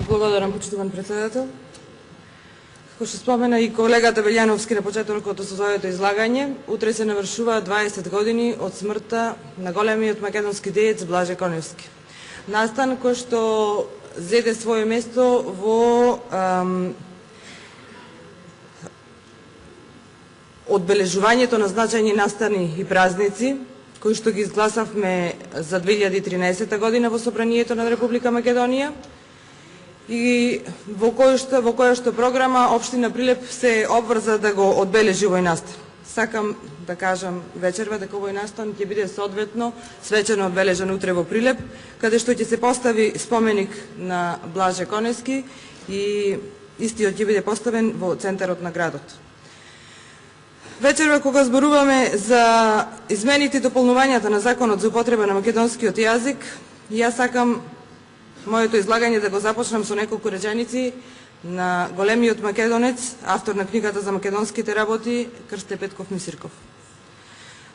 Благодарам, почитуван председател. Како што спомена и колегата Белјановски на почетокот од своето излагање, утре се навршуваат 20 години од смртта на големиот македонски деец Блаже Коневски. Настан кој што зеде свое место во одбележувањето на значајни настани и празници, кои што ги изгласавме за 2013 година во Собранието на Република Македонија, и во која што програма Општина Прилеп се обврза да го одбележи овој настан. Сакам да кажам вечерва дека овој настан ќе биде соодветно свечено одбележан утре во Прилеп, каде што ќе се постави споменик на Блаже Коневски и истиот ќе биде поставен во центарот на градот. Вечерва кога зборуваме за измените и дополнувањата на Законот за употреба на македонскиот јазик, јас сакам моето излагање да го започнам со неколку реченици на големиот македонец, автор на книгата за македонските работи, Крсте Петков Мисирков.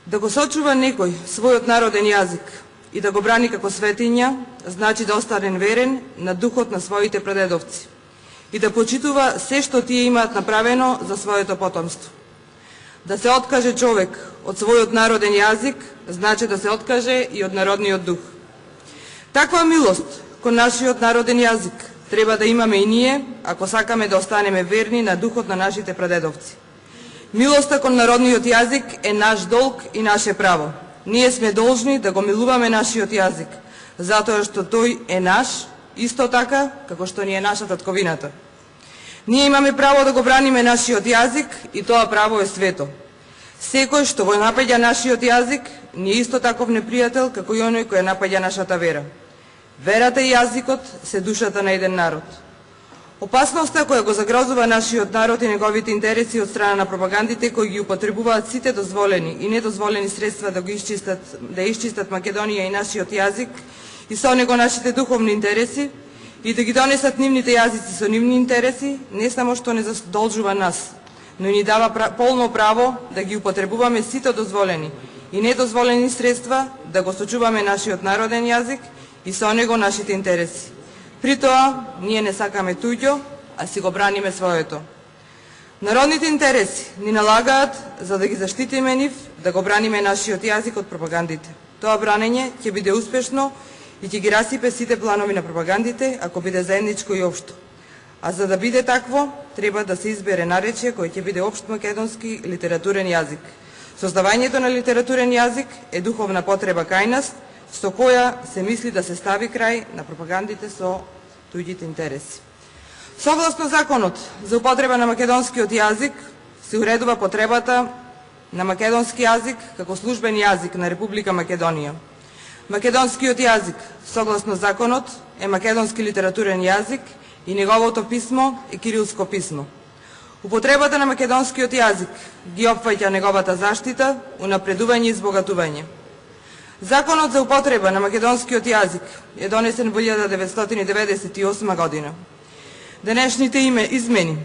Да го сочува некој својот народен јазик и да го брани како светиња, значи да остане верен на духот на своите прадедовци и да почитува се што тие имаат направено за своето потомство. Да се откаже човек од својот народен јазик, значи да се откаже и од народниот дух. Таква милост кон нашиот народен јазик треба да имаме и ние, ако сакаме да останеме верни на духот на нашите прадедовци. Милоста кон народниот јазик е наш долг и наше право. Ние сме должни да го милуваме нашиот јазик, затоа што тој е наш, исто така како што ни е наша татковината. Ние имаме право да го браниме нашиот јазик и тоа право е свето. Секој што го напаѓа нашиот јазик, ни е исто таков непријател како и оној кој напаѓа нашата вера. Верата и јазикот се душата на еден народ. Опасноста која го загрозува нашиот народ и неговите интереси од страна на пропагандите кои ги употребуваат сите дозволени и недозволени средства да исчистат Македонија и нашиот јазик и со него нашите духовни интереси и да ги донесат нивните јазици со нивни интереси, не само што не задолжува нас, но и ни дава полно право да ги употребуваме сите дозволени и недозволени средства да го сочуваме нашиот народен јазик и со него нашите интереси. При тоа, ние не сакаме туѓо, а си го браниме своето. Народните интереси ни налагаат, за да ги заштитиме нив, да го браниме нашиот јазик од пропагандите. Тоа бранење ќе биде успешно и ќе ги расипе сите планови на пропагандите, ако биде заедничко и општо. А за да биде такво, треба да се избере наречие кој ќе биде општ македонски литературен јазик. Создавањето на литературен јазик е духовна потреба кај нас, со која се мисли да се стави крај на пропагандите со туѓите интереси. Согласно Законот за употреба на македонскиот јазик се уредува потребата на македонски јазик како службен јазик на Република Македонија. Македонскиот јазик, согласно Законот, е македонски литературен јазик и неговото писмо е кирилско писмо. Употребата на македонскиот јазик ги опфаќа неговата заштита, унапредување и збогатување. Законот за употреба на македонскиот јазик е донесен во 1998 година. Денешните измени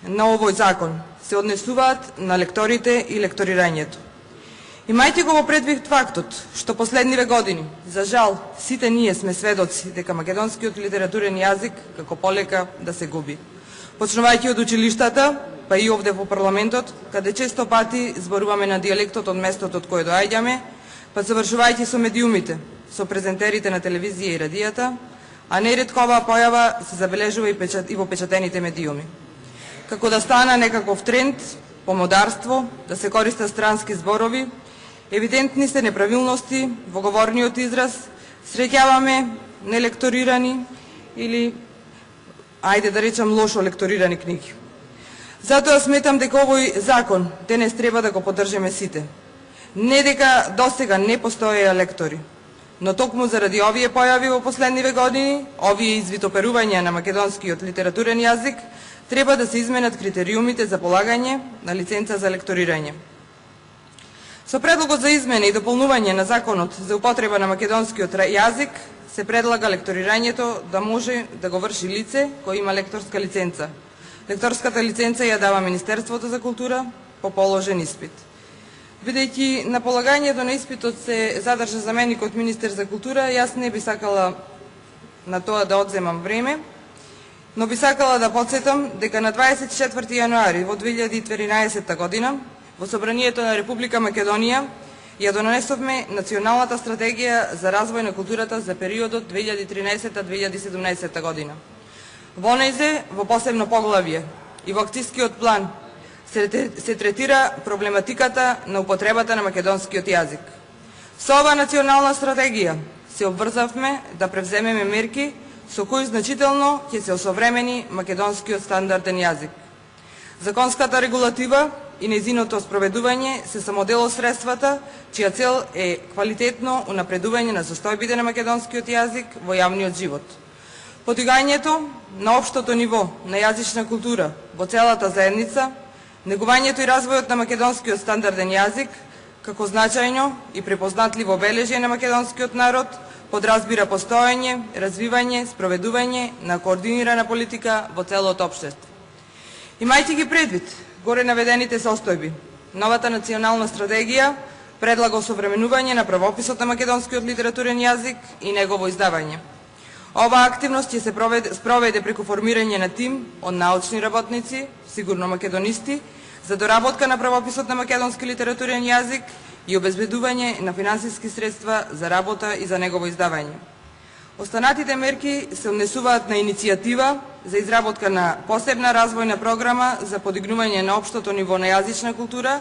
на овој закон се однесуваат на лекторите и лекторирањето. Имајте го во предвид фактот што последниве години, за жал, сите ние сме сведоци дека македонскиот литературен јазик како полека да се губи. Почнувајќи од училиштата, па и овде во парламентот, каде често пати зборуваме на дијалектот од местото од кое доаѓаме, па завршувајќи со медиумите, со презентерите на телевизија и радијата, а неретко оваа појава се забележува и во печатените медиуми. Како да стана некаков тренд, помодарство, да се користат странски зборови, евидентни се неправилности во говорниот израз, среќаваме нелекторирани или, ајде да речам, лошо лекторирани книги. Затоа сметам дека овој закон денес треба да го поддржиме сите. Не дека досега не постоеја лектори, но токму заради овие појави во последниве години, овие извитоперувања на македонскиот литературен јазик, треба да се изменат критериумите за полагање на лиценца за лекторирање. Со предлогот за измена и дополнување на Законот за употреба на македонскиот јазик се предлага лекторирањето да може да го врши лице кој има лекторска лиценца. Лекторската лиценца ја дава Министерството за култура по положен испит. Бидејќи на полагањето на испитот се задржа заменикот министер за култура, јас не би сакала на тоа да одземам време Но би сакала да подсетам дека на 24 јануари во 2013 година во Собранието на Република Македонија ја донесовме Националната стратегија за развој на културата за периодот 2013-2017 година. Во нејзе, во посебно поглавје и во акцискиот план се третира проблематиката на употребата на македонскиот јазик. Со оваа национална стратегија се обврзавме да превземеме мерки со кои значително ќе се осовремени македонскиот стандарден јазик. Законската регулатива и нејзиното спроведување се само дел од средствата чија цел е квалитетно унапредување на состојбите на македонскиот јазик во јавниот живот. Подигањето на општото ниво на јазична култура во целата заедница, негувањето и развојот на македонскиот стандарден јазик како значајно и препознатливо обележје на македонскиот народ подразбира постоење, развивање, спроведување на координирана политика во целото општество. Имајќи ги предвид горе наведените состојби, новата национална стратегија предлага осовременување на правописот на македонскиот литературен јазик и негово издавање. Оваа активност ќе се спроведе преку формирање на тим од научни работници, сигурно македонисти, за доработка на правописот на македонски литературен јазик и обезбедување на финансиски средства за работа и за негово издавање. Останатите мерки се однесуваат на иницијатива за изработка на посебна развојна програма за подигнување на општото ниво на јазична култура,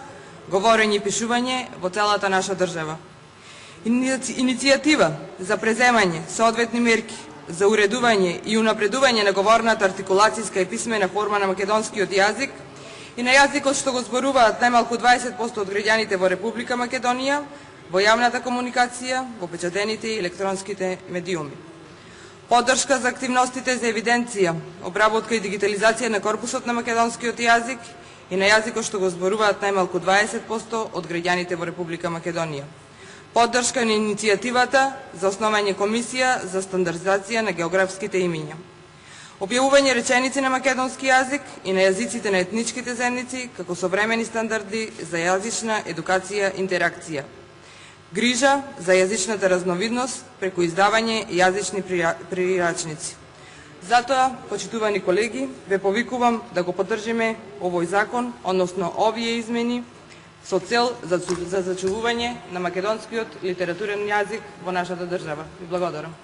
говорење и пишување во целата наша држава. Иницијатива за преземање соодветни мерки за уредување и унапредување на говорната артикулацијска и писмена форма на македонскиот јазик и на јазикот што го зборуваат најмалку 20% од граѓаните во Република Македонија, во јавната комуникација, во печатените и електронските медиуми. Поддршка за активностите за евиденција, обработка и дигитализација на корпусот на македонскиот јазик и на јазикот што го зборуваат најмалку 20% од граѓаните во Република Македонија. Поддршка на иницијативата за основање комисија за стандардизација на географските имиња. Објавување реченици на македонски јазик и на јазиците на етничките заедници како современи стандарди за јазична едукација и интеракција. Грижа за јазичната разновидност преку издавање јазични прирачници. Затоа, почитувани колеги, ве повикувам да го поддржиме овој закон, односно овие измени, со цел за зачувување на македонскиот литературен јазик во нашата држава. Ви благодарам.